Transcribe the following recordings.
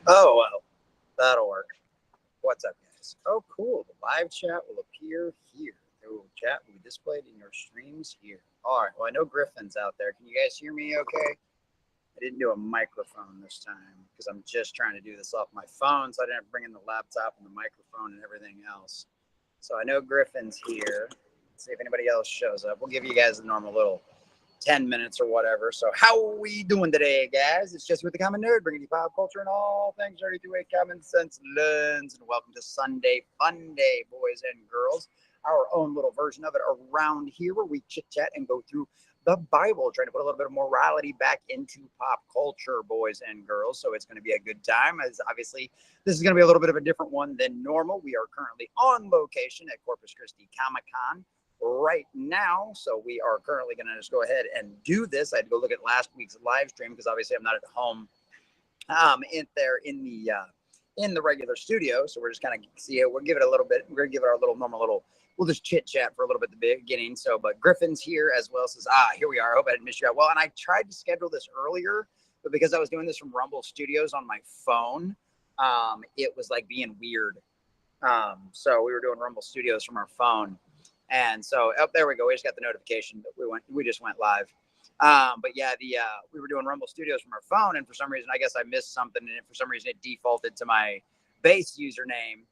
Oh, well, that'll work. What's up, guys? Oh, cool. The live chat will appear here. The chat will be displayed in your streams here. All right. Well, I know Griffin's out there. Can you guys hear me okay? I didn't do a microphone this time because I'm just trying to do this off my phone, so I didn't bring in the laptop and the microphone and everything else. So I know Griffin's here. Let's see if anybody else shows up. We'll give you guys the normal little 10 minutes or whatever. So how are we doing today, guys? It's just with the Common Nerd, bringing you pop culture and all things nerdy through a common sense lens. And welcome to Sunday Funday, boys and girls. Our own little version of it around here where we chit chat and go through the Bible, trying to put a little bit of morality back into pop culture, boys and girls. So it's going to be a good time. As obviously, this is going to be a little bit of a different one than normal. We are currently on location at Corpus Christi Comic Con right now. So we are currently going to just go ahead and do this. I had to go look at last week's live stream because obviously I'm not at home in the regular studio. So we're just kind of see it. We'll give it a little bit. We're going to give it our little normal little. We'll just chit chat for a little bit at the beginning. So, but Griffin's here as well. Says, here we are. I hope I didn't miss you out. Well, and I tried to schedule this earlier, but because I was doing this from Rumble Studios on my phone, it was like being weird. So we were doing Rumble Studios from our phone. And so, there we go. We just got the notification that we just went live. But yeah, we were doing Rumble Studios from our phone, and for some reason, I guess I missed something, and for some reason, it defaulted to my base username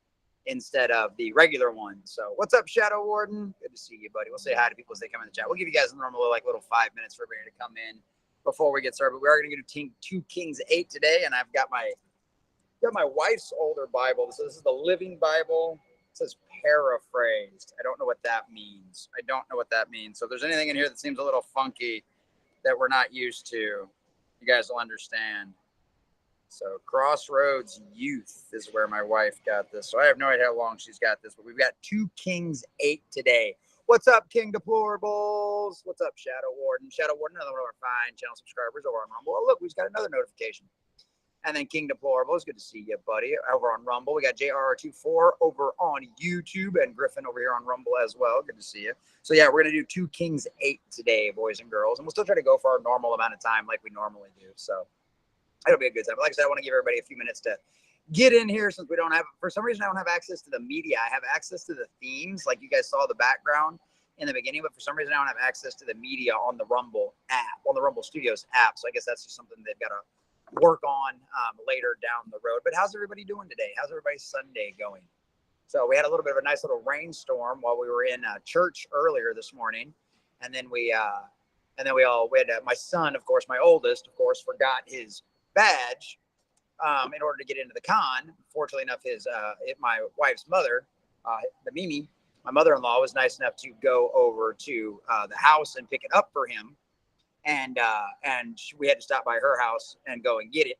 instead of the regular one. So, what's up, Shadow Warden? Good to see you, buddy. We'll say hi to people as they come in the chat. We'll give you guys a normal little 5 minutes for everybody to come in before we get started. But we are going to do 2 Kings 8 today, and I've got my wife's older Bible. So this is the Living Bible. It says paraphrased. I don't know what that means. So if there's anything in here that seems a little funky that we're not used to, you guys will understand. So Crossroads Youth is where my wife got this. So I have no idea how long she's got this, but we've got 2 Kings 8 today. What's up, King Deplorables? What's up, Shadow Warden? Shadow Warden, another one of our fine channel subscribers over on Rumble. Oh, look, we've got another notification. And then King Deplorables, good to see you, buddy, over on Rumble. We got JRR24 over on YouTube and Griffin over here on Rumble as well. Good to see you. So, yeah, we're going to do 2 Kings 8 today, boys and girls. And we'll still try to go for our normal amount of time like we normally do. So, it'll be a good time. But like I said, I want to give everybody a few minutes to get in here since we don't have, for some reason, I don't have access to the media. I have access to the themes, like you guys saw the background in the beginning, but for some reason, I don't have access to the media on the Rumble app, on the Rumble Studios app. So I guess that's just something they've got to work on later down the road. But how's everybody doing today? How's everybody's Sunday going? So we had a little bit of a nice little rainstorm while we were in church earlier this morning, and then we had my son, of course, my oldest, of course, forgot his badge in order to get into the con. Fortunately enough, my wife's mother, the Mimi, my mother-in-law, was nice enough to go over to the house and pick it up for him. And we had to stop by her house and go and get it.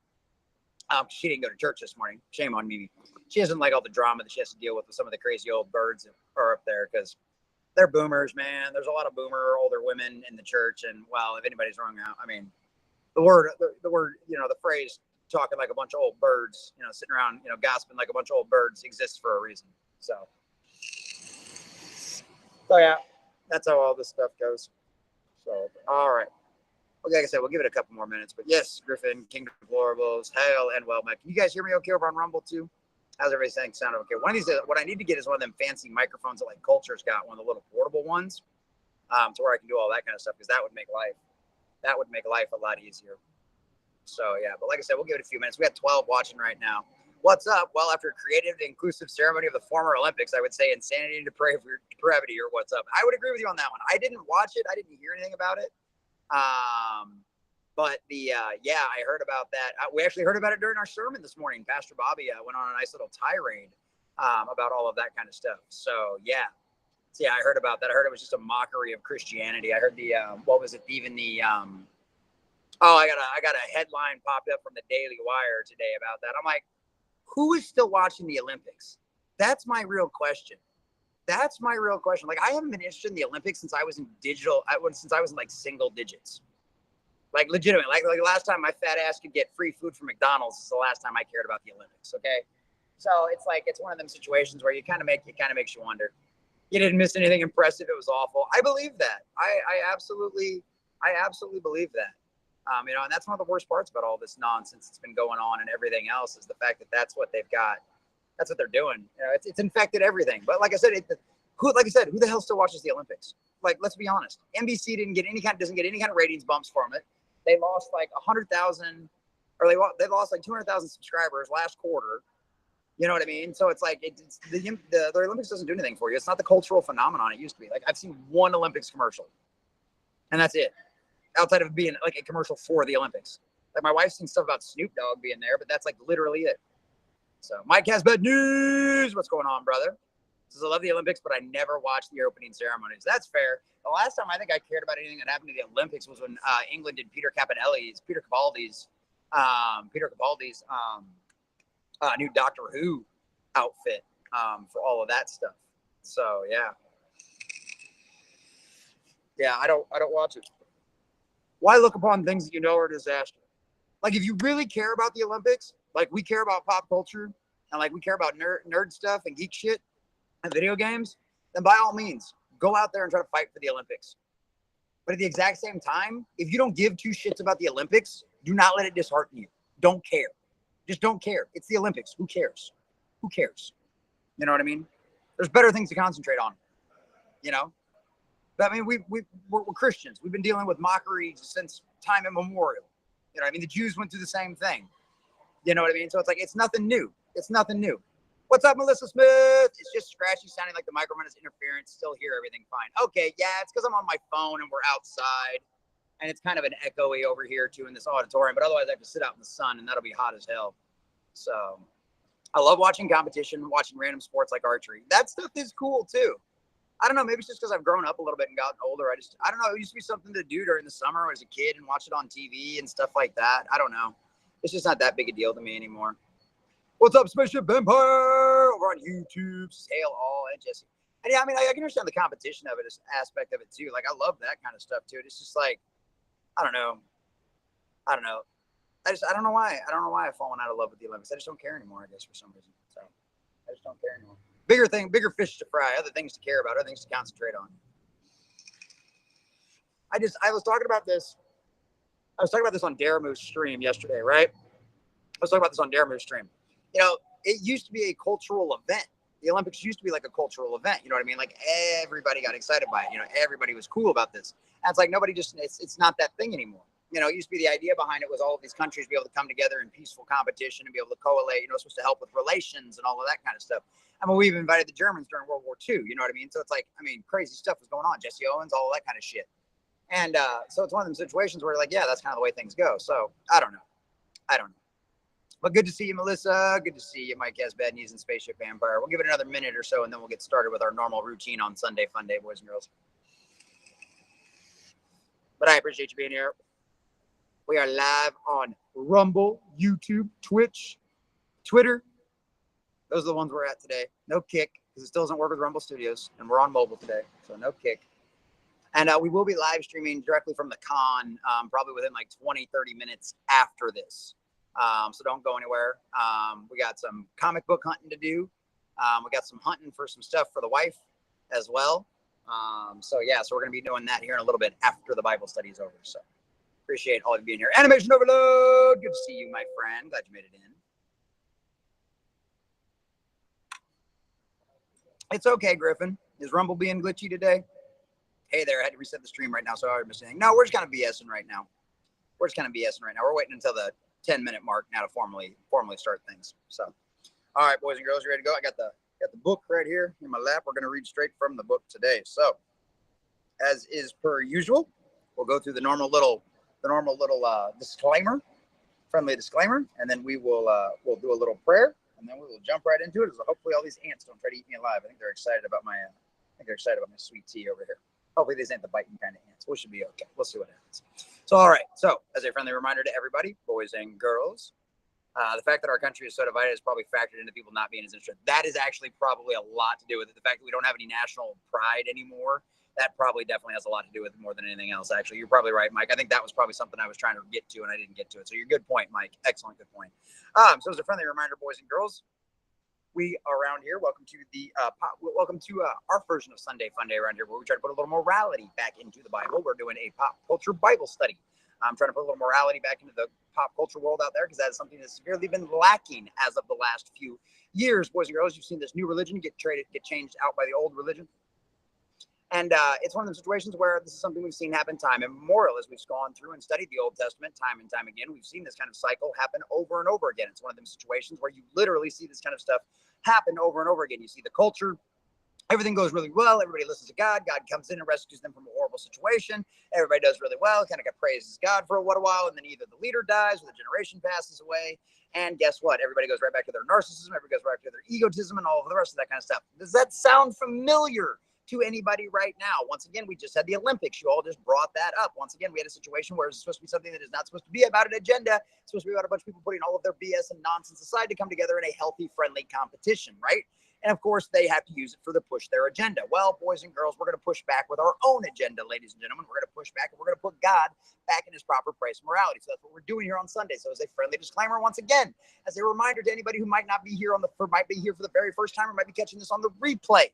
She didn't go to church this morning. Shame on Mimi. She doesn't like all the drama that she has to deal with some of the crazy old birds that are up there because they're boomers, man. There's a lot of boomer older women in the church. And, well, if anybody's wrong out, I mean, the word, the phrase talking like a bunch of old birds, sitting around, gossiping like a bunch of old birds exists for a reason. So yeah, that's how all this stuff goes. So, all right. Okay, like I said, we'll give it a couple more minutes. But yes, Griffin, King Deplorables, hail and well, Mike. Can you guys hear me okay over on Rumble too? How's everybody saying? Sound okay? One of these, what I need to get is one of them fancy microphones that like Culture's got, one of the little portable ones, to where I can do all that kind of stuff, because that would make life a lot easier. So yeah, but like I said, we'll give it a few minutes. We got 12 watching right now. What's up? Well, after a creative and inclusive ceremony of the former Olympics, I would say insanity and depravity, or what's up? I would agree with you on that one. I didn't watch it. I didn't hear anything about it. But I heard about that. We actually heard about it during our sermon this morning. Pastor Bobby went on a nice little tirade about all of that kind of stuff. So yeah, I heard about that. I heard it was just a mockery of Christianity. I heard I got a headline popped up from the Daily Wire today about that. I'm like, who is still watching the Olympics? That's my real question. Like, I haven't been interested in the Olympics since I was in like single digits. Like, legitimately. Like last time my fat ass could get free food from McDonald's is the last time I cared about the Olympics, okay? So it's like, it's one of them situations where it kind of makes you wonder. You didn't miss anything impressive. It was awful. I believe that. I absolutely believe that. And that's one of the worst parts about all this nonsense that's been going on and everything else is the fact that that's what they've got. That's what they're doing. It's infected everything. But like I said, who the hell still watches the Olympics? Like, let's be honest. NBC doesn't get any kind of ratings bumps from it. They lost like 100,000, or they lost like 200,000 subscribers last quarter. You know what I mean? So it's like the Olympics doesn't do anything for you. It's not the cultural phenomenon it used to be. Like I've seen one Olympics commercial, and that's it. Outside of being like a commercial for the Olympics, like my wife's seen stuff about Snoop Dogg being there, but that's like literally it. So Mike has bad news. What's going on, brother? Says I love the Olympics, but I never watched the opening ceremonies. That's fair. The last time I think I cared about anything that happened to the Olympics was when England did Peter Capaldi's new Doctor Who outfit for all of that stuff. So yeah, I don't watch it. Why look upon things that you know are a disaster? Like if you really care about the Olympics, like we care about pop culture and like we care about nerd stuff and geek shit and video games, then by all means, go out there and try to fight for the Olympics. But at the exact same time, if you don't give two shits about the Olympics, do not let it dishearten you. Don't care. Just don't care. It's the Olympics. Who cares? Who cares? You know what I mean? There's better things to concentrate on. You know? But I mean, we're Christians. We've been dealing with mockery since time immemorial. You know what I mean? The Jews went through the same thing. You know what I mean? So it's like, it's nothing new. It's nothing new. What's up, Melissa Smith? It's just scratchy sounding like the microphone has interference. Still hear everything fine. Okay, yeah, it's because I'm on my phone and we're outside. And it's kind of an echoey over here, too, in this auditorium. But otherwise, I have to sit out in the sun, and that'll be hot as hell. So I love watching competition, watching random sports like archery. That stuff is cool, too. I don't know. Maybe it's just because I've grown up a little bit and gotten older. I don't know. It used to be something to do during the summer as a kid and watch it on TV and stuff like that. I don't know. It's just not that big a deal to me anymore. What's up, Spaceship Vampire? Over on YouTube. Hail all and Jesse. And yeah, I mean, I can understand the competition of it, aspect of it, too. Like, I love that kind of stuff, too. It's just like, I don't know. I don't know why. I don't know why I've fallen out of love with the Olympics. I just don't care anymore, I guess, for some reason. So I just don't care anymore. Bigger fish to fry, other things to care about, other things to concentrate on. I was talking about this on Daramu's stream yesterday, right? You know, it used to be a cultural event. The Olympics used to be like a cultural event. You know what I mean? Like everybody got excited by it. You know, everybody was cool about this. And it's like it's not that thing anymore. You know, it used to be the idea behind it was all of these countries be able to come together in peaceful competition and be able to collate, you know, supposed to help with relations and all of that kind of stuff. I mean, we've invited the Germans during World War II, you know what I mean? So it's like, I mean, crazy stuff was going on. Jesse Owens, all of that kind of shit. And so it's one of them situations where like, yeah, that's kind of the way things go. So I don't know. But good to see you, Melissa. Good to see you, Mike has bad knees and Spaceship Vampire. We'll give it another minute or so, and then we'll get started with our normal routine on Sunday Funday, boys and girls. But I appreciate you being here. We are live on Rumble, YouTube, Twitch, Twitter. Those are the ones we're at today. No Kick, because it still doesn't work with Rumble Studios, and we're on mobile today, so no Kick. And we will be live streaming directly from the con, probably within like 20, 30 minutes after this. So don't go anywhere. We got some comic book hunting to do. We got some hunting for some stuff for the wife as well. So we're going to be doing that here in a little bit after the Bible study is over. So appreciate all of you being here. Animation Overload. Good to see you, my friend. Glad you made it in. It's okay, Griffin. Is Rumble being glitchy today? Hey there, I had to reset the stream right now, so I already missed anything. No, we're just kind of BSing right now. We're waiting until the 10-minute mark now to formally start things. So, all right, boys and girls, you ready to go? I got the book right here in my lap. We're going to read straight from the book today. So, as is per usual, we'll go through the normal little disclaimer, friendly disclaimer, and then we'll do a little prayer, and then we will jump right into it. So hopefully, all these ants don't try to eat me alive. I think they're excited about my sweet tea over here. Hopefully, these ain't the biting kind of ants. We should be okay. We'll see what happens. So, all right. So, as a friendly reminder to everybody, boys and girls, the fact that our country is so divided is probably factored into people not being as interested. That is actually probably a lot to do with it. The fact that we don't have any national pride anymore, that probably definitely has a lot to do with it more than anything else, actually. You're probably right, Mike. I think that was probably something I was trying to get to, and I didn't get to it. So, you're good point, Mike. Excellent, good point. So, as a friendly reminder, boys and girls, we around here, welcome to our version of Sunday Funday around here, where we try to put a little morality back into the Bible. We're doing a pop culture Bible study. I'm trying to put a little morality back into the pop culture world out there, because that is something that's severely been lacking as of the last few years. Boys and girls, you've seen this new religion get changed out by the old religion. And it's one of those situations where this is something we've seen happen time immemorial. As we've gone through and studied the Old Testament time and time again, we've seen this kind of cycle happen over and over again. It's one of those situations where you literally see this kind of stuff happen over and over again. You see the culture. Everything goes really well. Everybody listens to God. God comes in and rescues them from a horrible situation. Everybody does really well. Kind of praises God for a little while. And then either the leader dies or the generation passes away. And guess what? Everybody goes right back to their narcissism. Everybody goes right back to their egotism and all of the rest of that kind of stuff. Does that sound familiar to anybody right now? Once again, we just had the Olympics. You all just brought that up. Once again, we had a situation where it's supposed to be something that is not supposed to be about an agenda. It's supposed to be about a bunch of people putting all of their BS and nonsense aside to come together in a healthy, friendly competition, right? And of course, they have to use it for the push their agenda. Well, boys and girls, we're going to push back with our own agenda, ladies and gentlemen. We're going to push back, and we're going to put God back in his proper place of morality. So that's what we're doing here on Sunday. So as a friendly disclaimer, once again, as a reminder to anybody who might not be here might be here for the very first time, or might be catching this on the replay,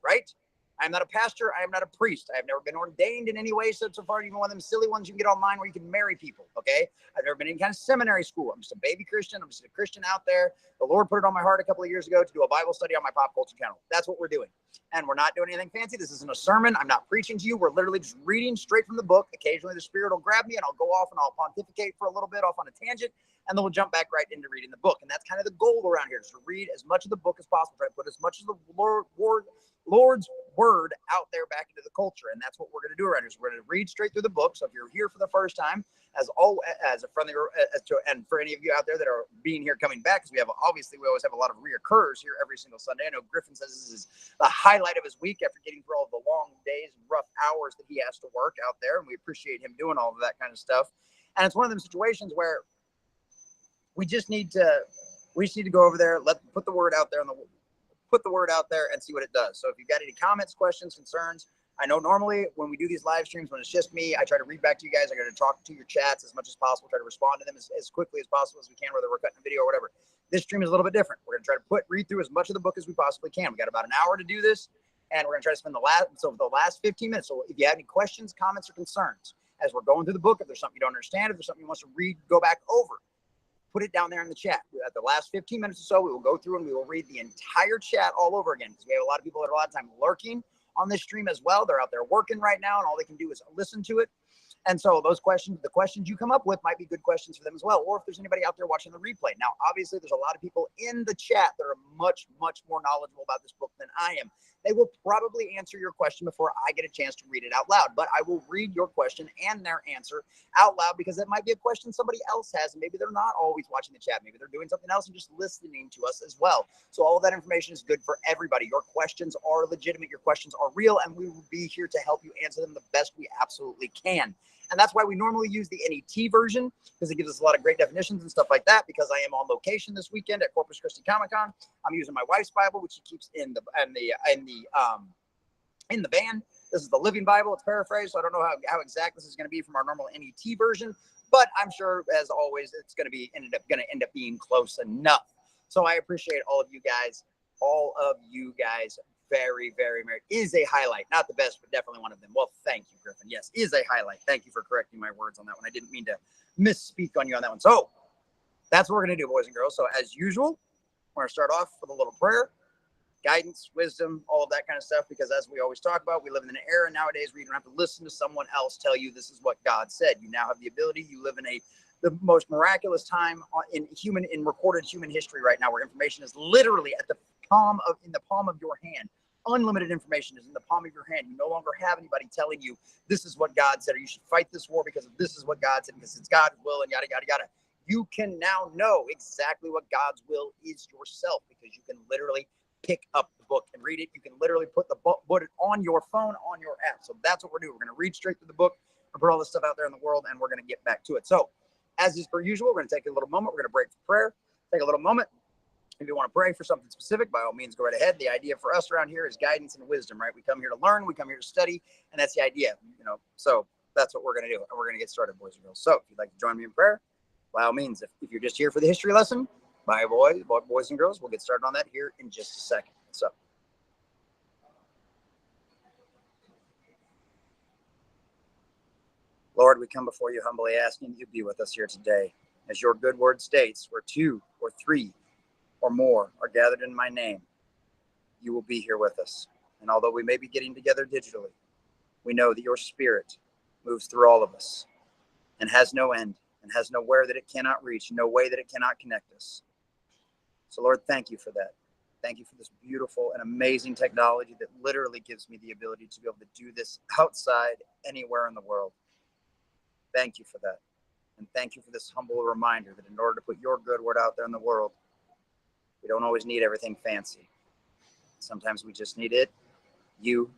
right? I'm not a pastor. I am not a priest. I have never been ordained in any way so far, even one of them silly ones you can get online where you can marry people, okay? I've never been in any kind of seminary school. I'm just a baby Christian. I'm just a Christian out there. The Lord put it on my heart a couple of years ago to do a Bible study on my pop culture channel. That's what we're doing. And we're not doing anything fancy. This isn't a sermon. I'm not preaching to you. We're literally just reading straight from the book. Occasionally the Spirit will grab me and I'll go off and I'll pontificate for a little bit off on a tangent, and then we'll jump back right into reading the book. And that's kind of the goal around here, is to read as much of the book as possible, try to put as much of the Lord's word out there back into the culture. And that's what we're going to do around here. So we're going to read straight through the book. So if you're here for the first time, as a friendly, and for any of you out there that are being here coming back, because we always have a lot of reoccurs here every single Sunday. I know Griffin says this is the highlight of his week after getting through all the long days and rough hours that he has to work out there. And we appreciate him doing all of that kind of stuff. And it's one of those situations where we just need to go over there, put the word out there and see what it does. So if you've got any comments, questions, concerns, I know normally when we do these live streams, when it's just me, I try to read back to you guys. I got to talk to your chats as much as possible, try to respond to them as quickly as possible as we can, whether we're cutting a video or whatever. This stream is a little bit different. We're going to try to read through as much of the book as we possibly can. We got about an hour to do this, and we're going to try to spend the last 15 minutes. So if you have any questions, comments, or concerns as we're going through the book, if there's something you don't understand, if there's something you want to read, go back over, put it down there in the chat. At the last 15 minutes or so, we will go through and we will read the entire chat all over again, because we have a lot of people that are a lot of time lurking on this stream as well. They're out there working right now, and all they can do is listen to it. And so the questions you come up with might be good questions for them as well. Or if there's anybody out there watching the replay. Now, obviously, there's a lot of people in the chat that are much, much more knowledgeable about this book than I am. They will probably answer your question before I get a chance to read it out loud. But I will read your question and their answer out loud, because that might be a question somebody else has, and maybe they're not always watching the chat. Maybe they're doing something else and just listening to us as well. So all of that information is good for everybody. Your questions are legitimate. Your questions are real, and we will be here to help you answer them the best we absolutely can. And that's why we normally use the NET version, because it gives us a lot of great definitions and stuff like that. Because I am on location this weekend at Corpus Christi Comic Con, I'm using my wife's Bible, which she keeps in the van. This is the Living Bible. It's paraphrased, so I don't know how exact this is going to be from our normal NET version, but I'm sure, as always, it's going to end up being close enough. So I appreciate all of you guys. Very, very, very, is a highlight. Not the best, but definitely one of them. Well, thank you, Griffin. Yes, is a highlight. Thank you for correcting my words on that one. I didn't mean to misspeak on you on that one. So that's what we're going to do, boys and girls. So as usual, we're going to start off with a little prayer, guidance, wisdom, all of that kind of stuff, because as we always talk about, we live in an era nowadays where you don't have to listen to someone else tell you this is what God said. You now have the ability. You live in the most miraculous time in recorded human history right now, where information is literally in the palm of your hand. Unlimited information is in the palm of your hand. You no longer have anybody telling you this is what God said, or you should fight this war because this is what God said, because it's God's will, and yada yada yada. You can now know exactly what God's will is yourself, because you can literally pick up the book and read it. You can literally put it on your phone, on your app. So that's what we're doing. We're going to read straight through the book, and put all this stuff out there in the world, and we're going to get back to it. So as is per usual, we're going to take a little moment. We're going to break for prayer, take a little moment. If you want to pray for something specific, by all means, go right ahead. The idea for us around here is guidance and wisdom, right? We come here to learn, we come here to study, and that's the idea, So that's what we're going to do, and we're going to get started, boys and girls. So if you'd like to join me in prayer, by all means, if you're just here for the history lesson, boys and girls, we'll get started on that here in just a second. So Lord, we come before you humbly asking you to be with us here today. As your good word states, where 2 or 3 or more are gathered in my name, you will be here with us. And although we may be getting together digitally, we know that your spirit moves through all of us and has no end and has nowhere that it cannot reach, no way that it cannot connect us. So Lord, thank you for that. Thank you for this beautiful and amazing technology that literally gives me the ability to be able to do this outside anywhere in the world. Thank you for that. And thank you for this humble reminder that in order to put your good word out there in the world, we don't always need everything fancy. Sometimes we just need it, you,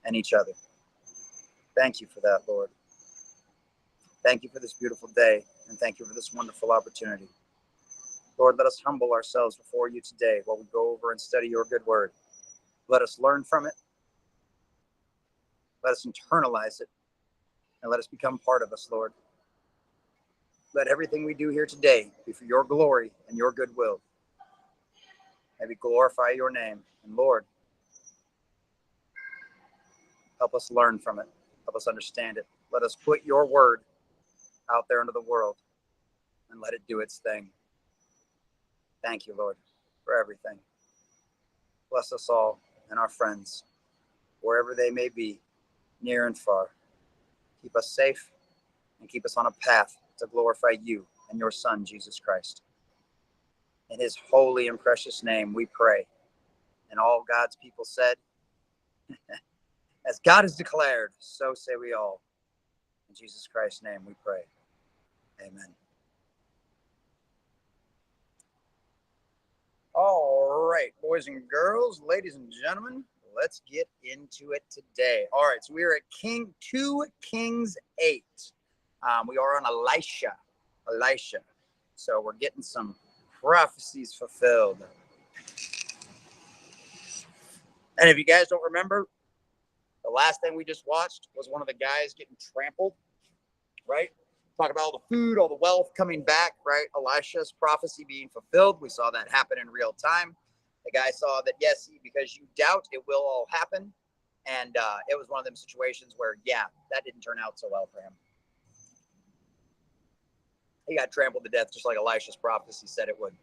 and each other. Thank you for that, Lord. Thank you for this beautiful day, and thank you for this wonderful opportunity. Lord, let us humble ourselves before you today while we go over and study your good word. Let us learn from it. Let us internalize it, and let us become part of us, Lord. Let everything we do here today be for your glory and your goodwill. May we glorify your name. And Lord, help us learn from it. Help us understand it. Let us put your word out there into the world and let it do its thing. Thank you, Lord, for everything. Bless us all and our friends, wherever they may be, near and far. Keep us safe and keep us on a path to glorify you and your Son, Jesus Christ. In his holy and precious name we pray. And all God's people said, as God has declared, so say we all. In Jesus Christ's name we pray. Amen. All right, boys and girls, ladies and gentlemen, let's get into it today. All right, so we are at 2 Kings 8. We are on Elisha. So we're getting some prophecies fulfilled. And if you guys don't remember, the last thing we just watched was one of the guys getting trampled, right? Talk about all the food, all the wealth coming back, right? Elisha's prophecy being fulfilled. We saw that happen in real time. The guy saw that, yes, because you doubt, it will all happen. And it was one of them situations where, yeah, that didn't turn out so well for him. He got trampled to death, just like Elisha's prophecy said it would.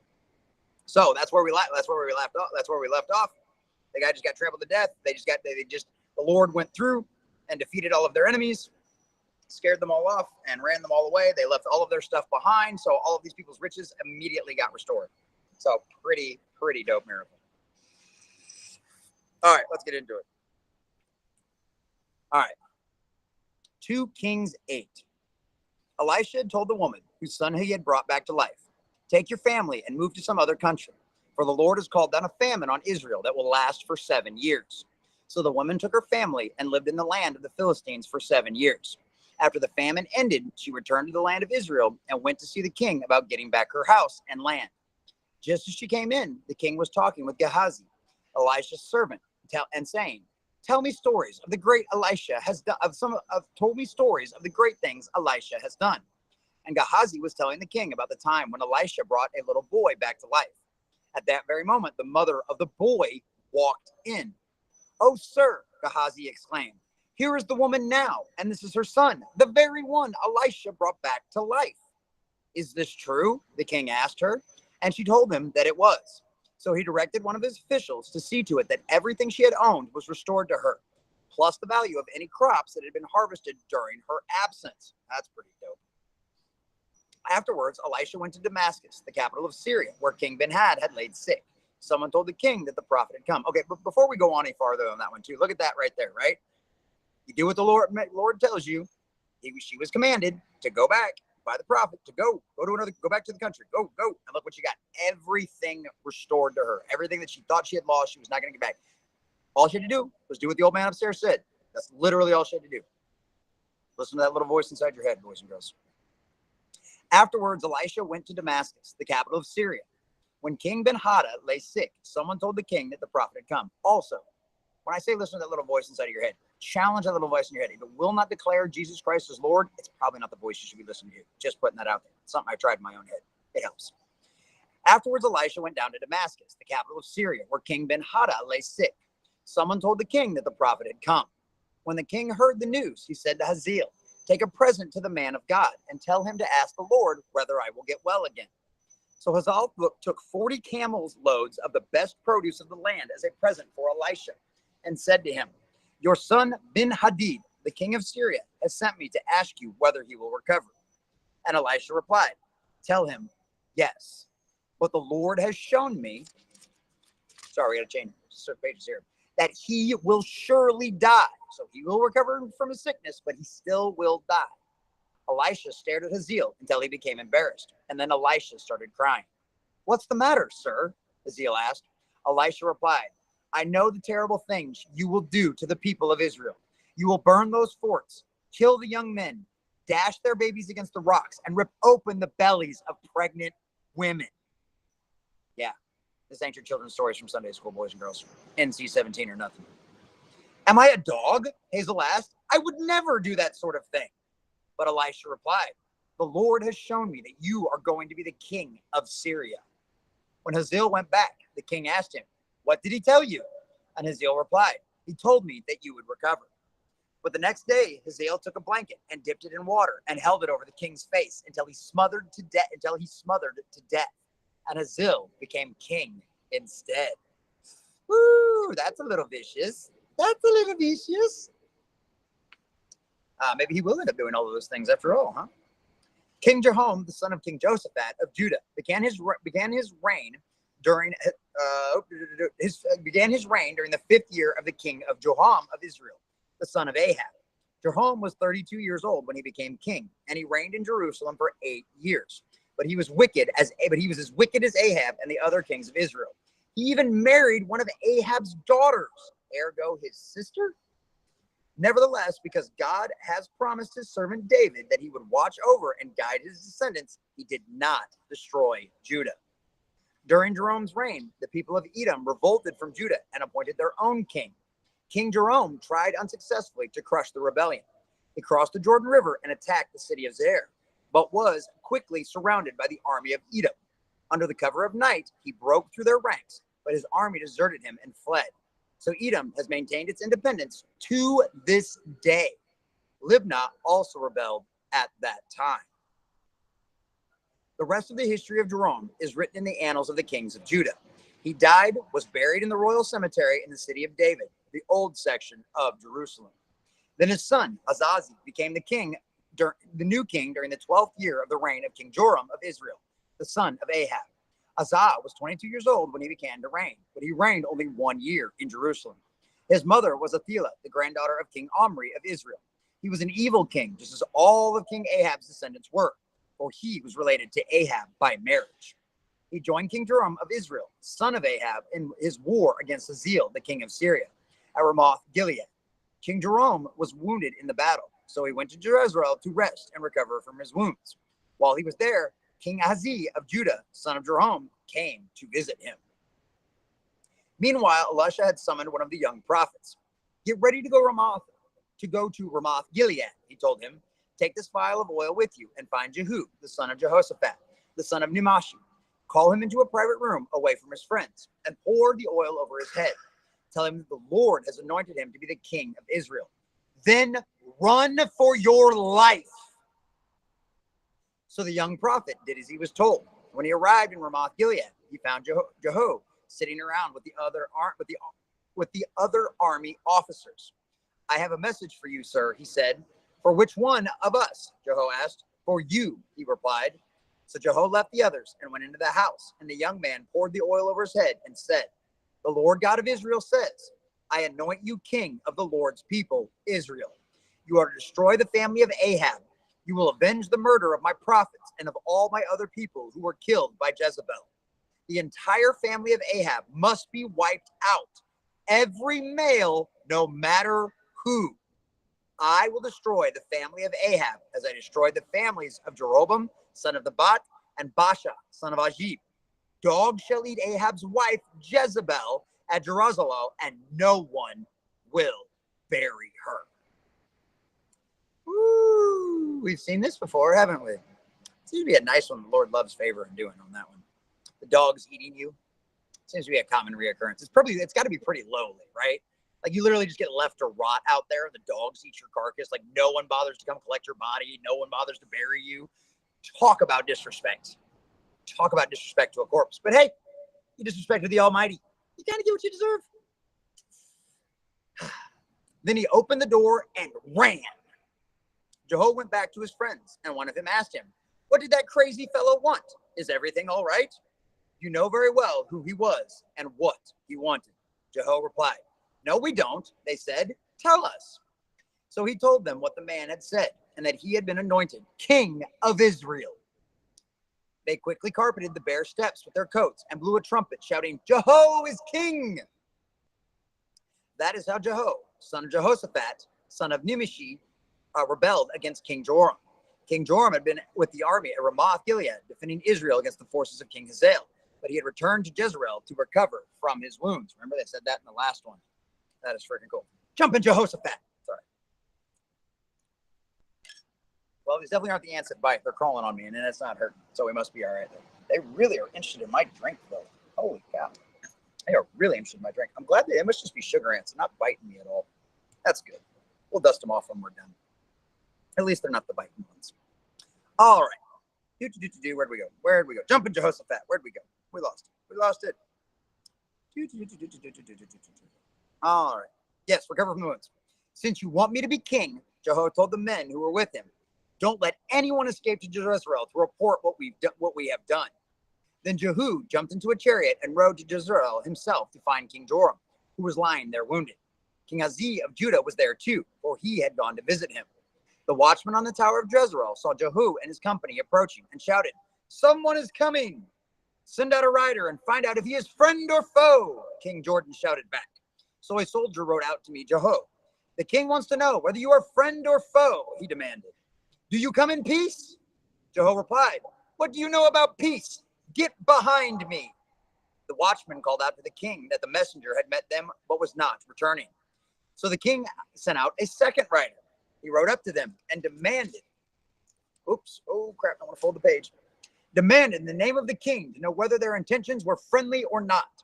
So that's where we left off. The guy just got trampled to death. The Lord went through and defeated all of their enemies, scared them all off, and ran them all away. They left all of their stuff behind, so all of these people's riches immediately got restored. So pretty dope miracle. All right, let's get into it. All right. 2 Kings 8. Elisha had told the woman whose son he had brought back to life, take your family and move to some other country, for the Lord has called down a famine on Israel that will last for 7 years. So the woman took her family and lived in the land of the Philistines for 7 years. After the famine ended, she returned to the land of Israel and went to see the king about getting back her house and land. Just as she came in, the king was talking with Gehazi, Elisha's servant, and saying, "Tell me stories of the great Elisha has done. Told me stories of the great things Elisha has done." And Gehazi was telling the king about the time when Elisha brought a little boy back to life. At that very moment, the mother of the boy walked in. "Oh, sir," Gehazi exclaimed, "here is the woman now, and this is her son, the very one Elisha brought back to life." "Is this true?" the king asked her, and she told him that it was. So he directed one of his officials to see to it that everything she had owned was restored to her, plus the value of any crops that had been harvested during her absence. That's pretty dope. Afterwards, Elisha went to Damascus, the capital of Syria, where King Ben-Hadad had laid sick. Someone told the king that the prophet had come. Okay, but before we go on any farther on that one too, look at that right there, right? You do what the Lord tells you. She was commanded to go back by the prophet to go back to the country, go. And look what she got. Everything restored to her. Everything that she thought she had lost, she was not going to get back. All she had to do was do what the old man upstairs said. That's literally all she had to do. Listen to that little voice inside your head, boys and girls. Afterwards, Elisha went to Damascus, the capital of Syria. When King Ben-Hadad lay sick, someone told the king that the prophet had come. Also, when I say listen to that little voice inside of your head, challenge that little voice in your head. If it will not declare Jesus Christ as Lord, it's probably not the voice you should be listening to. Just putting that out there. It's something I tried in my own head. It helps. Afterwards, Elisha went down to Damascus, the capital of Syria, where King Ben-Hadad lay sick. Someone told the king that the prophet had come. When the king heard the news, he said to Hazael, take a present to the man of God and tell him to ask the Lord whether I will get well again. So Hazael took 40 camels loads of the best produce of the land as a present for Elisha and said to him, your son Ben-Hadad, the king of Syria, has sent me to ask you whether he will recover. And Elisha replied, tell him, yes, but the Lord has shown me, sorry, we got to change pages here, that he will surely die. So he will recover from his sickness, but he still will die. Elisha stared at Hazael until he became embarrassed, and then Elisha started crying. What's the matter, sir? Hazael asked. Elisha replied, I know the terrible things you will do to the people of Israel. You will burn those forts, kill the young men, dash their babies against the rocks, and rip open the bellies of pregnant women. Yeah, this ain't your children's stories from Sunday school, boys and girls. NC-17 or nothing. Am I a dog? Hazael asked. I would never do that sort of thing. But Elisha replied, the Lord has shown me that you are going to be the king of Syria. When Hazael went back, the king asked him, what did he tell you? And Hazael replied, he told me that you would recover. But the next day, Hazael took a blanket and dipped it in water and held it over the king's face until he smothered to death. And Hazael became king instead. Woo, that's a little vicious. That's a little vicious. Maybe he will end up doing all of those things after all, huh? King Jehoram, the son of King Josaphat of Judah, began his reign during the 5th year of the king of Jehoram of Israel, the son of Ahab. Jehoram was 32 years old when he became king, and he reigned in Jerusalem for 8 years. But he was as wicked as Ahab and the other kings of Israel. He even married one of Ahab's daughters, ergo his sister. Nevertheless, because God has promised his servant David that he would watch over and guide his descendants, he did not destroy Judah. During Jeroboam's reign, the people of Edom revolted from Judah and appointed their own king. King Jeroboam tried unsuccessfully to crush the rebellion. He crossed the Jordan River and attacked the city of Zair, but was quickly surrounded by the army of Edom. Under the cover of night, he broke through their ranks, but his army deserted him and fled. So Edom has maintained its independence to this day. Libnah also rebelled at that time. The rest of the history of Jeroboam is written in the annals of the kings of Judah. He died, was buried in the royal cemetery in the city of David, the old section of Jerusalem. Then his son, Azazel, became the new king during the 12th year of the reign of King Joram of Israel, the son of Ahab. Azazel was 22 years old when he began to reign, but he reigned only 1 year in Jerusalem. His mother was Athaliah, the granddaughter of King Omri of Israel. He was an evil king, just as all of King Ahab's descendants were, for he was related to Ahab by marriage. He joined King Joram of Israel, son of Ahab, in his war against Hazael, the king of Syria, at Ramoth Gilead. King Joram was wounded in the battle, so he went to Jezreel to rest and recover from his wounds. While he was there, King Ahaziah of Judah, son of Jeroboam, came to visit him. Meanwhile, Elisha had summoned one of the young prophets. Get ready to go to Ramoth Gilead, he told him. Take this vial of oil with you and find Jehu, the son of Jehoshaphat, the son of Nimashi. Call him into a private room away from his friends and pour the oil over his head. Tell him that the Lord has anointed him to be the king of Israel. Then run for your life. So the young prophet did as he was told. When he arrived in Ramoth Gilead, he found Jehu sitting around with the other army officers. I have a message for you, sir, he said. For which one of us? Jehu asked. For you, he replied. So Jehu left the others and went into the house, and the young man poured the oil over his head and said, the Lord God of Israel says, I anoint you king of the Lord's people, Israel. You are to destroy the family of Ahab. You will avenge the murder of my prophets and of all my other people who were killed by Jezebel. The entire family of Ahab must be wiped out. Every male, no matter who. I will destroy the family of Ahab as I destroyed the families of Jeroboam, son of Nebat, and Baasha, son of Ajib. Dogs shall eat Ahab's wife, Jezebel, at Jerusalem, and no one will bury her. Woo! We've seen this before, haven't we? It seems to be a nice one the Lord loves favor in doing on that one. The dogs eating you seems to be a common reoccurrence. It's got to be pretty lowly, right? Like you literally just get left to rot out there. The dogs eat your carcass. Like no one bothers to come collect your body. No one bothers to bury you. Talk about disrespect. Talk about disrespect to a corpse. But hey, you disrespected the Almighty. You gotta get what you deserve. Then he opened the door and ran. Jehovah went back to his friends, and one of them asked him, "What did that crazy fellow want? Is everything all right?" "You know very well who he was and what he wanted." Jehovah replied, "No, we don't." They said, "Tell us." So he told them what the man had said, and that he had been anointed king of Israel. They quickly carpeted the bare steps with their coats and blew a trumpet, shouting, "Jehovah is king!" That is how Jehovah, son of Jehoshaphat, son of Nimshi, rebelled against King Joram. King Joram had been with the army at Ramoth Gilead, defending Israel against the forces of King Hazael, but he had returned to Jezreel to recover from his wounds. Remember, they said that in the last one. That is freaking cool. Jumping Jehoshaphat. Sorry. Well, these definitely aren't the ants that bite. They're crawling on me, and it's not hurting, so we must be all right. They really are interested in my drink, though. Holy cow. They are really interested in my drink. I'm glad they must just be sugar ants. They're not biting me at all. That's good. We'll dust them off when we're done. At least they're not the biting ones. All right. Where'd we go? Where'd we go? Jumping Jehoshaphat. Where'd we go? We lost it. We lost it. All right. Yes, recover from the wounds. "Since you want me to be king," Jehovah told the men who were with him, "don't let anyone escape to Jezreel to report what we have done." Then Jehu jumped into a chariot and rode to Jezreel himself to find King Joram, who was lying there wounded. King Ahaziah of Judah was there too, for he had gone to visit him. The watchman on the tower of Jezreel saw Jehu and his company approaching and shouted, "Someone is coming! Send out a rider and find out if he is friend or foe." King Jordan shouted back. So a soldier rode out to meet Jehu. "The king wants to know whether you are friend or foe," he demanded. "Do you come in peace?" Jehu replied, "What do you know about peace? Get behind me." The watchman called out to the king that the messenger had met them but was not returning. So the king sent out a second rider. He rode up to them and demanded, oh crap, I want to fold the page. Demanded in the name of the king to know whether their intentions were friendly or not.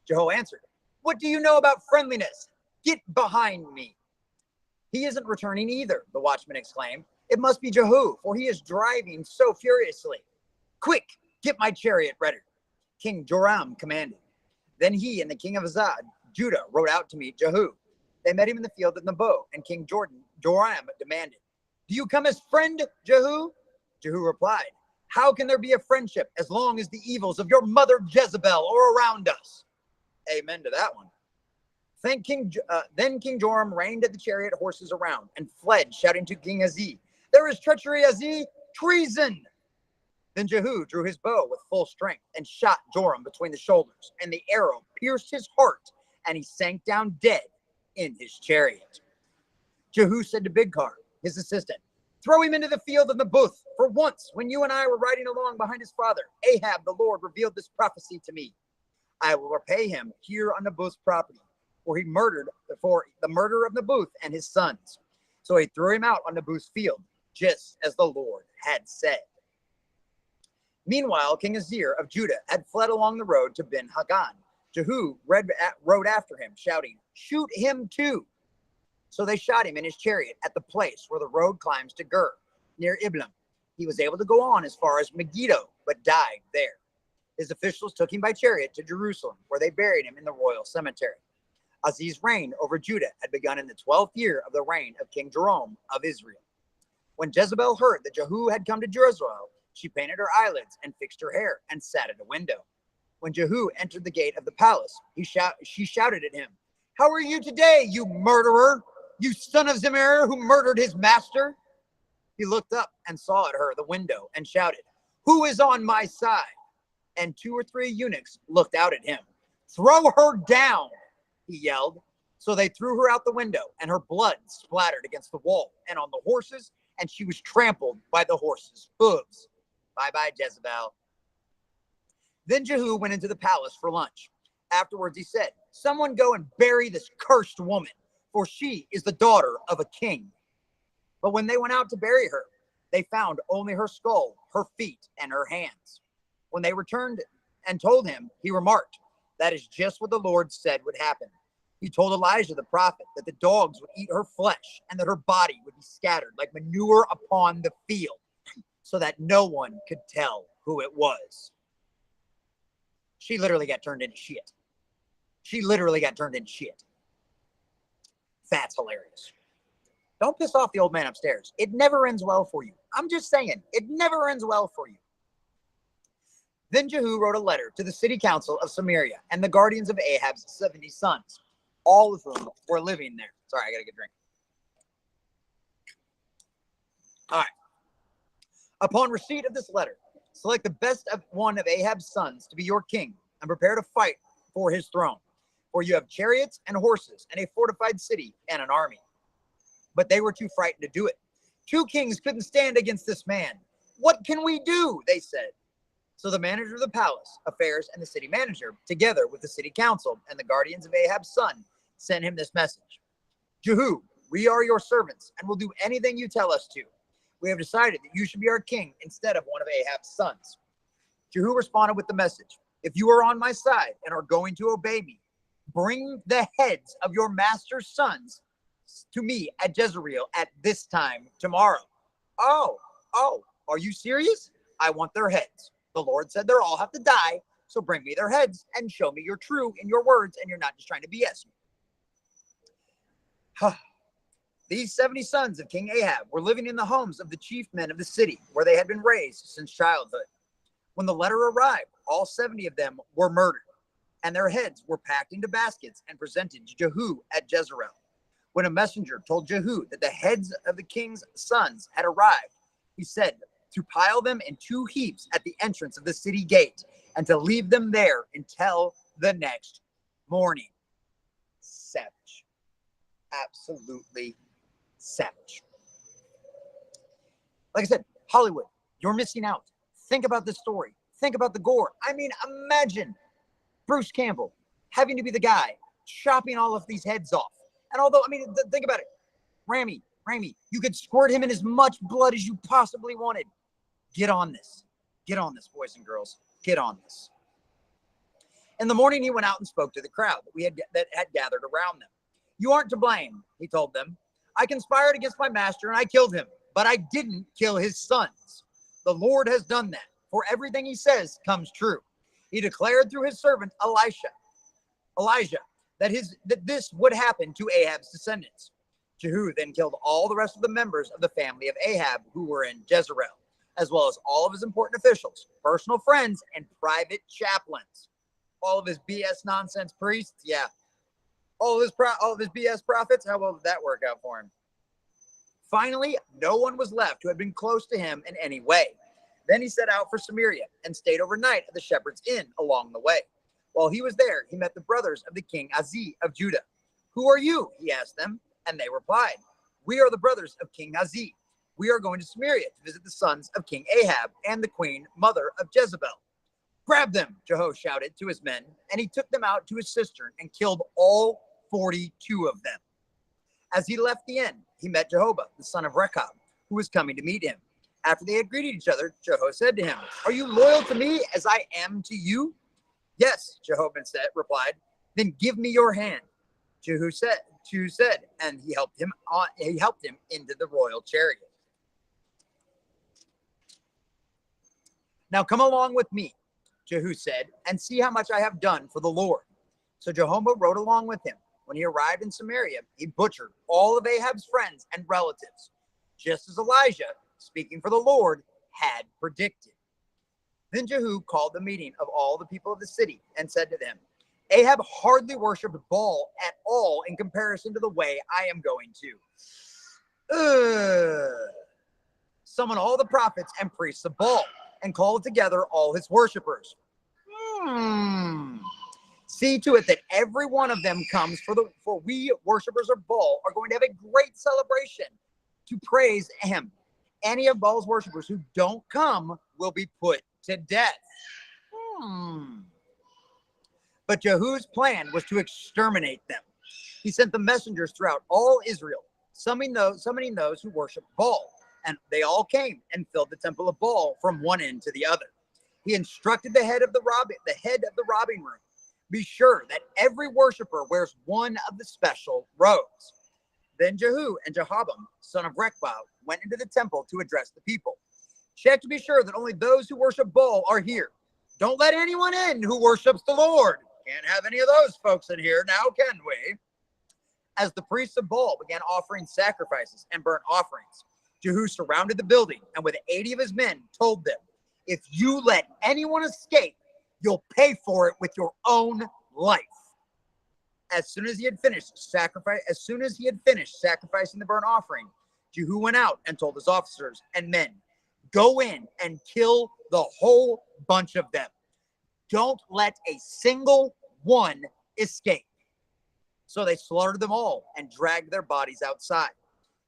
Jehu answered, "What do you know about friendliness? Get behind me." "He isn't returning either," the watchman exclaimed. "It must be Jehu, for he is driving so furiously. Quick, get my chariot ready." King Joram commanded. Then he and the king of Judah rode out to meet Jehu. They met him in the field of Nebo, and King Joram demanded, "Do you come as friend, Jehu?" Jehu replied, "How can there be a friendship as long as the evils of your mother Jezebel are around us?" Amen to that one. Then King Joram reined at the chariot horses around and fled, shouting to King Ahaziah, "There is treachery, Ahaziah, treason!" Then Jehu drew his bow with full strength and shot Joram between the shoulders, and the arrow pierced his heart, and he sank down dead in his chariot. Jehu said to Bigkar, his assistant, "Throw him into the field of Naboth. For once, when you and I were riding along behind his father, Ahab, the Lord, revealed this prophecy to me. I will repay him here on Naboth's property, for the murder of Naboth and his sons." So he threw him out on Naboth's field, just as the Lord had said. Meanwhile, King Ahaziah of Judah had fled along the road to Ben Hagan. Jehu rode after him, shouting, "Shoot him too." So they shot him in his chariot at the place where the road climbs to Gur, near Iblam. He was able to go on as far as Megiddo, but died there. His officials took him by chariot to Jerusalem, where they buried him in the royal cemetery. Ahaziah's reign over Judah had begun in the 12th year of the reign of King Joram of Israel. When Jezebel heard that Jehu had come to Jezreel, she painted her eyelids and fixed her hair and sat at a window. When Jehu entered the gate of the palace, she shouted at him, "How are you today, you murderer? You son of Zimmer who murdered his master?" He looked up and saw at her the window and shouted, "Who is on my side?" And 2 or 3 eunuchs looked out at him. "Throw her down," he yelled. So they threw her out the window, and her blood splattered against the wall and on the horses, and she was trampled by the horses' hooves. Bye-bye, Jezebel. Then Jehu went into the palace for lunch. Afterwards he said, "Someone go and bury this cursed woman, for she is the daughter of a king." But when they went out to bury her, they found only her skull, her feet, and her hands. When they returned and told him, he remarked, "That is just what the Lord said would happen." He told Elijah the prophet that the dogs would eat her flesh and that her body would be scattered like manure upon the field so that no one could tell who it was. She literally got turned into shit. She literally got turned into shit. That's hilarious. Don't piss off the old man upstairs. It never ends well for you. I'm just saying, it never ends well for you. Then Jehu wrote a letter to the city council of Samaria and the guardians of Ahab's 70 sons, all of whom were living there. Sorry, I got to get a drink. All right. Upon receipt of this letter, select the best of one of Ahab's sons to be your king and prepare to fight for his throne. For you have chariots and horses and a fortified city and an army. But they were too frightened to do it. 2 kings couldn't stand against this man. What can we do? They said. So the manager of the palace affairs and the city manager, together with the city council and the guardians of Ahab's son, sent him this message. Jehu, we are your servants and will do anything you tell us to. We have decided that you should be our king instead of one of Ahab's sons. Jehu responded with the message. If you are on my side and are going to obey me, bring the heads of your master's sons to me at Jezreel at this time tomorrow. Oh, are you serious? I want their heads. The Lord said they'll all have to die, so bring me their heads and show me you're true in your words and you're not just trying to BS me. These 70 sons of King Ahab were living in the homes of the chief men of the city, where they had been raised since childhood. When the letter arrived, all 70 of them were murdered, and their heads were packed into baskets and presented to Jehu at Jezreel. When a messenger told Jehu that the heads of the king's sons had arrived, he said to pile them in 2 heaps at the entrance of the city gate and to leave them there until the next morning. Savage. Absolutely savage. Like I said, Hollywood, you're missing out. Think about this story. Think about the gore. I mean, imagine Bruce Campbell having to be the guy chopping all of these heads off. And although, I mean, think about it. Rami, you could squirt him in as much blood as you possibly wanted. Get on this. Get on this, boys and girls. Get on this. In the morning, he went out and spoke to the crowd that had gathered around them. You aren't to blame, he told them. I conspired against my master and I killed him, but I didn't kill his sons. The Lord has done that, for everything he says comes true. He declared through his servant Elijah, that this would happen to Ahab's descendants. Jehu then killed all the rest of the members of the family of Ahab who were in Jezreel, as well as all of his important officials, personal friends, and private chaplains. All of his BS nonsense priests, yeah. All of his BS prophets, how well did that work out for him? Finally, no one was left who had been close to him in any way. Then he set out for Samaria and stayed overnight at the shepherd's inn along the way. While he was there, he met the brothers of the king Azi of Judah. Who are you? He asked them, and they replied, we are the brothers of King Azi. We are going to Samaria to visit the sons of King Ahab and the queen mother of Jezebel. Grab them, Jehu shouted to his men, and he took them out to his cistern and killed all 42 of them. As he left the inn, he met Jehovah, the son of Rechab, who was coming to meet him. After they had greeted each other, Jehu said to him, are you loyal to me as I am to you? Yes, Jehovah replied. Then give me your hand. Jehu said, and he helped him into the royal chariot. Now come along with me, Jehu said, and see how much I have done for the Lord. So Jehovah rode along with him. When he arrived in Samaria, he butchered all of Ahab's friends and relatives, just as Elijah, speaking for the Lord, had predicted. Then Jehu called the meeting of all the people of the city and said to them, Ahab hardly worshipped Baal at all in comparison to the way I am going to. Summon all the prophets and priests of Baal and call together all his worshipers. See to it that every one of them comes, for we worshipers of Baal are going to have a great celebration to praise him. Any of Baal's worshipers who don't come will be put to death. But Jehu's plan was to exterminate them. He sent the messengers throughout all Israel, summoning those who worshiped Baal, and they all came and filled the temple of Baal from one end to the other. He instructed the head of the robbing room, Be sure that every worshiper wears one of the special robes. Then Jehu and Jehoram, son of Rechab, went into the temple to address the people. Check to be sure that only those who worship Baal are here. Don't let anyone in who worships the Lord. Can't have any of those folks in here now, can we? As the priests of Baal began offering sacrifices and burnt offerings, Jehu surrounded the building and with 80 of his men told them, if you let anyone escape, you'll pay for it with your own life. As soon as he had finished sacrificing the burnt offering, Jehu went out and told his officers and men, go in and kill the whole bunch of them. Don't let a single one escape. So they slaughtered them all and dragged their bodies outside.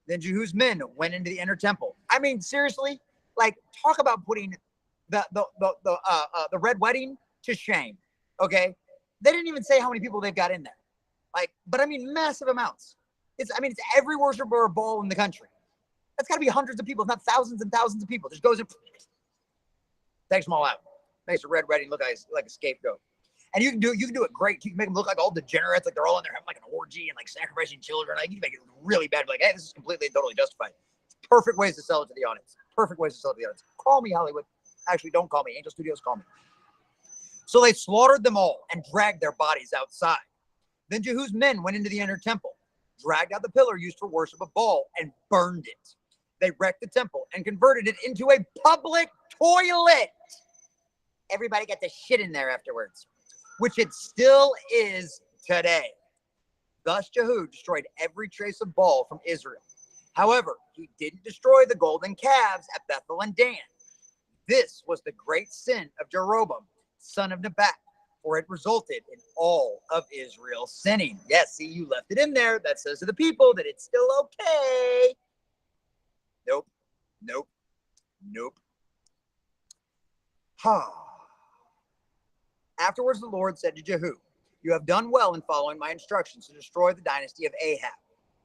Then Jehu's men went into the inner temple. I mean, seriously, like, talk about putting the red wedding to shame. Okay, they didn't even say how many people they've got in there. Like, but I mean, massive amounts. It's every worshiper of Baal in the country. That's got to be hundreds of people, if not thousands and thousands of people. Just goes and takes them all out. Makes a red wedding look like a scapegoat. And you can do it great. You can make them look like all degenerates, like they're all in there having like an orgy and like sacrificing children. Like, you can make it really bad. Like, hey, this is completely and totally justified. It's perfect ways to sell it to the audience. Perfect ways to sell it to the audience. Call me, Hollywood. Actually, don't call me. Angel Studios, call me. So they slaughtered them all and dragged their bodies outside. Then Jehu's men went into the inner temple, dragged out the pillar used for worship of Baal, and burned it. They wrecked the temple and converted it into a public toilet. Everybody got the shit in there afterwards, which it still is today. Thus Jehu destroyed every trace of Baal from Israel. However, he didn't destroy the golden calves at Bethel and Dan. This was the great sin of Jeroboam, son of Nebat, for it resulted in all of Israel sinning. Yes, see, you left it in there. That says to the people that it's still okay. Nope, nope, nope. Afterwards, the Lord said to Jehu, you have done well in following my instructions to destroy the dynasty of Ahab.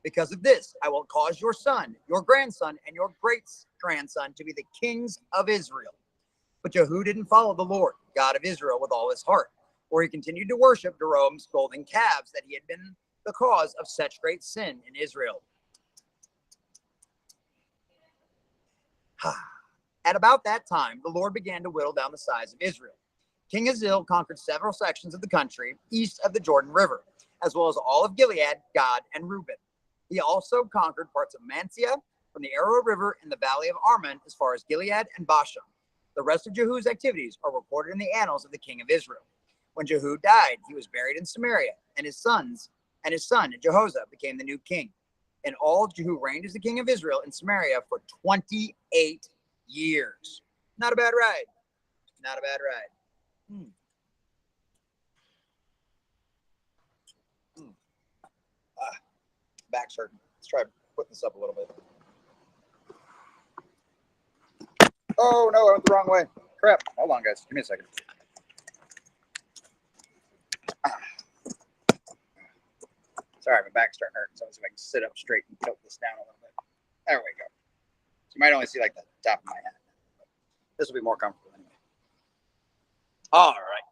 Because of this, I will cause your son, your grandson, and your great-grandson to be the kings of Israel. But Jehu didn't follow the Lord, God of Israel, with all his heart, for he continued to worship Jeroboam's golden calves that he had been the cause of such great sin in Israel. At about that time, the Lord began to whittle down the size of Israel. King Hazael conquered several sections of the country east of the Jordan River, as well as all of Gilead, Gad, and Reuben. He also conquered parts of Manasseh from the Arrow River in the valley of Arnon as far as Gilead and Bashan. The rest of Jehu's activities are recorded in the annals of the king of Israel. When Jehu died, he was buried in Samaria, and his son Jehoshaphat became the new king. In all, Jehu reigned as the king of Israel in Samaria for 28 years. Not a bad ride. Not a bad ride. Back's hurting. Let's try putting this up a little bit. Oh, no, I went the wrong way. Crap. Hold on, guys. Give me a second. Sorry, my back's starting to hurt. So let's see if I can sit up straight and tilt this down a little bit. There we go. So you might only see like the top of my head. But this will be more comfortable anyway. All right.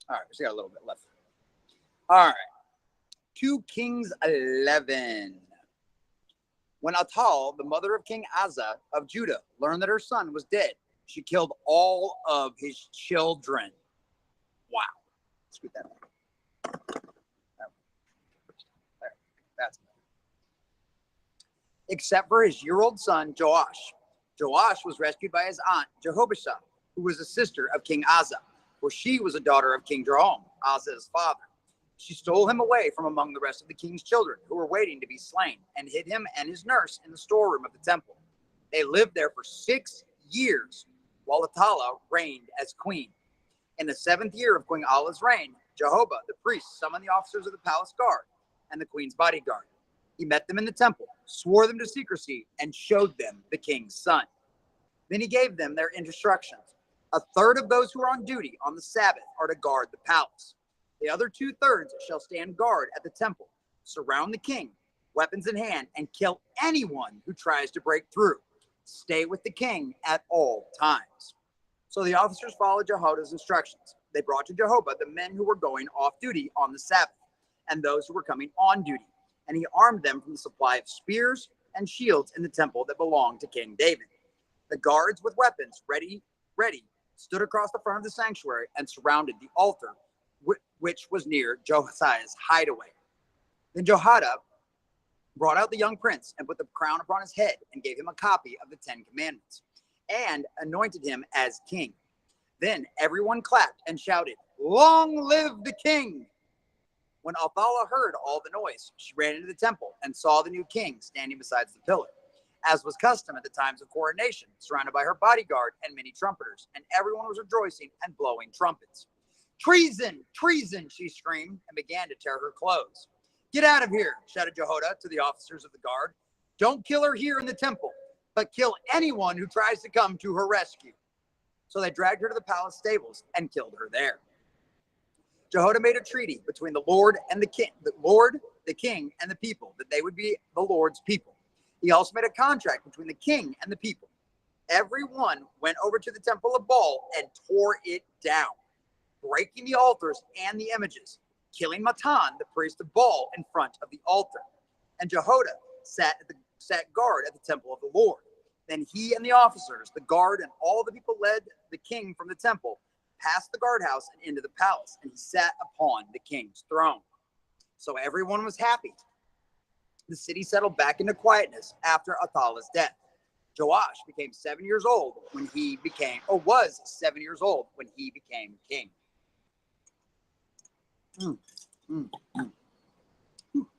All right. We still got a little bit left. All right. 2 Kings 11. When Atal, the mother of King Asa of Judah, learned that her son was dead, she killed all of his children. Wow. Scoot that up. That's better. Except for his year-old son, Joash. Joash was rescued by his aunt, Jehoshaphat, who was a sister of King Asa, for she was a daughter of King Jehoram, Asa's father. She stole him away from among the rest of the king's children who were waiting to be slain and hid him and his nurse in the storeroom of the temple. They lived there for 6 years while Athaliah reigned as queen. In the 7th year of Queen Allah's reign, Jehovah, the priest, summoned the officers of the palace guard and the queen's bodyguard. He met them in the temple, swore them to secrecy, and showed them the king's son. Then he gave them their instructions. 1/3 of those who are on duty on the Sabbath are to guard the palace. The other 2/3 shall stand guard at the temple, surround the king, weapons in hand, and kill anyone who tries to break through. Stay with the king at all times. So the officers followed Jehoiada's instructions. they brought to Jehovah the men who were going off duty on the Sabbath, and those who were coming on duty. And he armed them from the supply of spears and shields in the temple that belonged to King David. The guards with weapons ready, stood across the front of the sanctuary and surrounded the altar, which was near Josiah's hideaway. Then Jehoiada brought out the young prince and put the crown upon his head and gave him a copy of the 10 Commandments and anointed him as king. Then everyone clapped and shouted, "Long live the king!" When Athaliah heard all the noise, she ran into the temple and saw the new king standing beside the pillar, as was custom at the times of coronation, surrounded by her bodyguard and many trumpeters, and everyone was rejoicing and blowing trumpets. "Treason! Treason!" she screamed and began to tear her clothes. "Get out of here," shouted Jehoiada to the officers of the guard. "Don't kill her here in the temple, but kill anyone who tries to come to her rescue." So they dragged her to the palace stables and killed her there. Jehoiada made a treaty between the Lord and the king, and the people, that they would be the Lord's people. He also made a contract between the king and the people. Everyone went over to the temple of Baal and tore it down, breaking the altars and the images, killing Matan, the priest of Baal, in front of the altar. And Jehoiada sat guard at the temple of the Lord. Then he and the officers, the guard, and all the people led the king from the temple, past the guardhouse and into the palace, and he sat upon the king's throne. So everyone was happy. The city settled back into quietness after Athaliah's death. Joash became 7 years old when he became, or was 7 years old when he became king.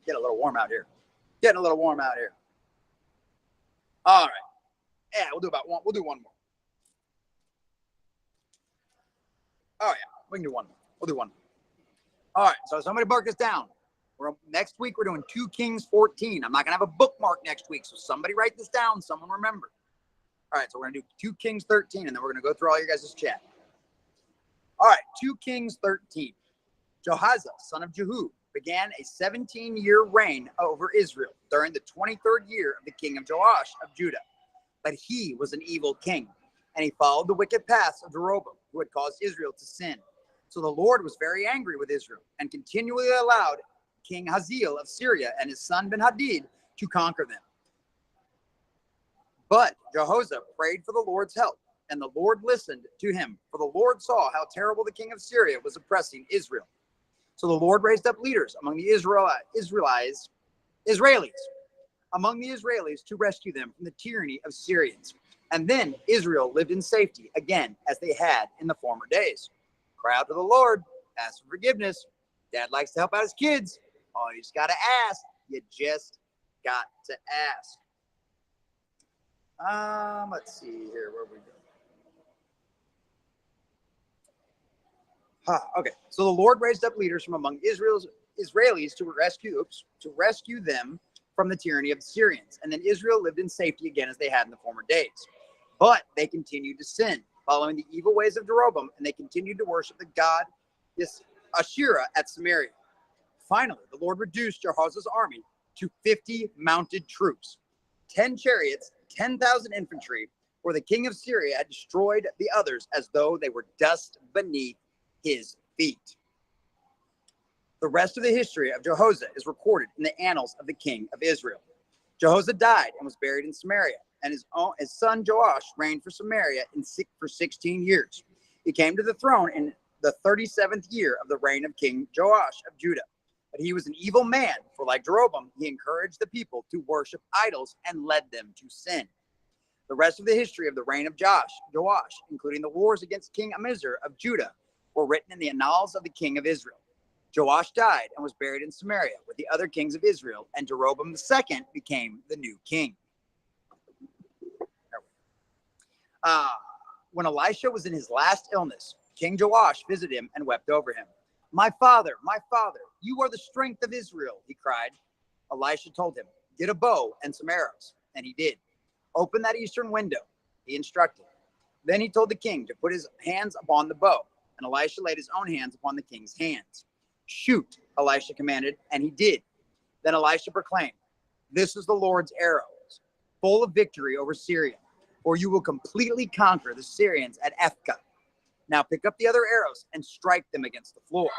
Get a little warm out here. Getting a little warm out here. All right. Yeah, we'll do one. We'll do one more. Oh yeah, we can do one more. We'll do one more. All right. So somebody mark this down. Next week we're doing 2 Kings 14. I'm not gonna have a bookmark next week, so somebody write this down. Someone remember. All right. So we're gonna do 2 Kings 13, and then we're gonna go through all your guys' chat. All right. 2 Kings 13. Jehoiada, son of Jehu, began a 17-year reign over Israel during the 23rd year of the king of Joash of Judah. But he was an evil king, and he followed the wicked paths of Jeroboam, who had caused Israel to sin. So the Lord was very angry with Israel, and continually allowed King Hazael of Syria and his son Ben-Hadad to conquer them. But Jehoiada prayed for the Lord's help, and the Lord listened to him, for the Lord saw how terrible the king of Syria was oppressing Israel. So the Lord raised up leaders among the Israelis among the Israelis to rescue them from the tyranny of Syrians. And then Israel lived in safety again, as they had in the former days. Cry out to the Lord, ask for forgiveness. Dad likes to help out his kids. Oh, you just got to ask. You just got to ask. Let's see here. Where we go? Okay. So the Lord raised up leaders from among Israelis to rescue them from the tyranny of the Syrians. And then Israel lived in safety again, as they had in the former days. But they continued to sin, following the evil ways of Jeroboam, and they continued to worship the god Asherah at Samaria. Finally, the Lord reduced Jehoshaphat's army to 50 mounted troops, 10 chariots, 10,000 infantry, for the king of Syria had destroyed the others as though they were dust beneath his feet. The rest of the history of Jehoshaphat is recorded in the annals of the king of Israel. Jehoshaphat died and was buried in Samaria, and his son Joash reigned for Samaria for 16 years. He came to the throne in the 37th year of the reign of King Joash of Judah. But he was an evil man, for like Jeroboam, he encouraged the people to worship idols and led them to sin. The rest of the history of the reign of Joash, including the wars against King Amaziah of Judah, were written in the annals of the king of Israel. Joash died and was buried in Samaria with the other kings of Israel, and Jeroboam II became the new king. When Elisha was in his last illness, King Joash visited him and wept over him. My father, you are the strength of Israel," he cried. Elisha told him, "Get a bow and some arrows." And he did. "Open that eastern window," he instructed. Then he told the king to put his hands upon the bow, and Elisha laid his own hands upon the king's hands. "Shoot," Elisha commanded, and he did. Then Elisha proclaimed, "This is the Lord's arrows, full of victory over Syria, for you will completely conquer the Syrians at Ephkah." Now pick up the other arrows and strike them against the floor.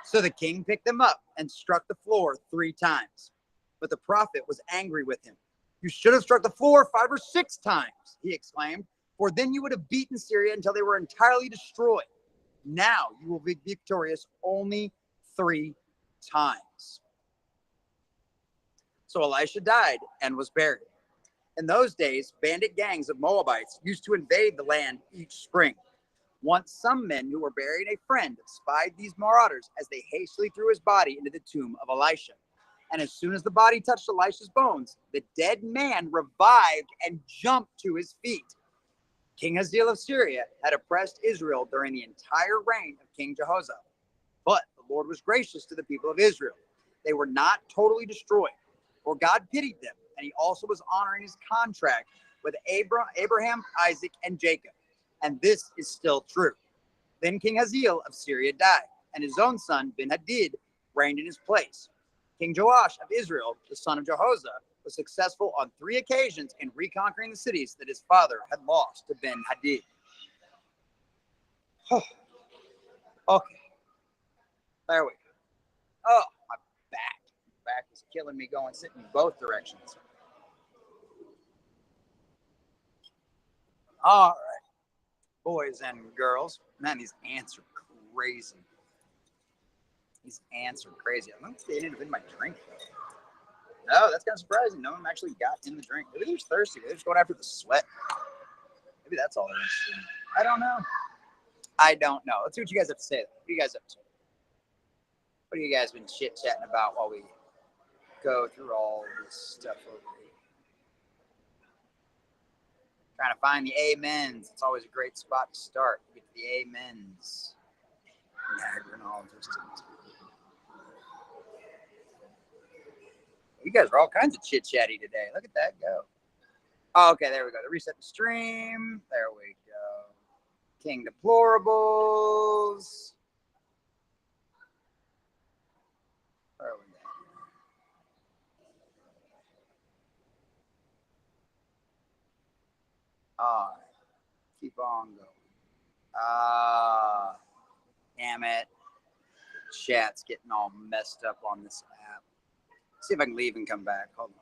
So the king picked them up and struck the floor 3 times. But the prophet was angry with him. You should have struck the floor 5 or 6 times, he exclaimed, for then you would have beaten Syria until they were entirely destroyed. Now you will be victorious only 3 times. So Elisha died and was buried. In those days, bandit gangs of Moabites used to invade the land each spring. Once some men who were burying a friend spied these marauders as they hastily threw his body into the tomb of Elisha. And as soon as the body touched Elisha's bones, the dead man revived and jumped to his feet. King Hazael of Syria had oppressed Israel during the entire reign of King Jehoshaphat. But the Lord was gracious to the people of Israel. They were not totally destroyed, for God pitied them, and he also was honoring his contract with Abraham, Isaac, and Jacob. And this is still true. Then King Hazael of Syria died, and his own son Ben-Hadad reigned in his place. King Joash of Israel, the son of Jehoshaphat, was successful on 3 occasions in reconquering the cities that his father had lost to Ben-Hadad. Okay. There we go. Oh, my back. My back is killing me going sitting in both directions. All right. Boys and girls. Man, these ants are crazy. These ants are crazy. I don't think they ended up in my drink. No, that's kind of surprising. No one actually got in the drink. Maybe they're just thirsty. They're just going after the sweat. Maybe that's all they're interested in. I don't know. I don't know. Let's see what you guys have to say. What are you guys up to? What have you guys been chit-chatting about while we go through all this stuff over here? Trying to find the amens. It's always a great spot to start. Get to the amens. You guys are all kinds of chit-chatty today. Look at that go. Oh, okay, there we go. The reset the stream. There we go. King Deplorables. Where are we at? All right. Keep on going. Damn it. Chat's getting all messed up on this app. Let's see if I can leave and come back. Hold on.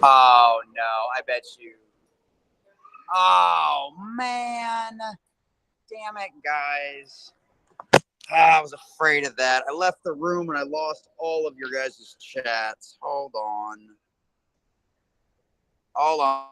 Oh, no. I bet you. Oh, man. Damn it, guys. I was afraid of that. I left the room and I lost all of your guys' chats. Hold on. Hold on.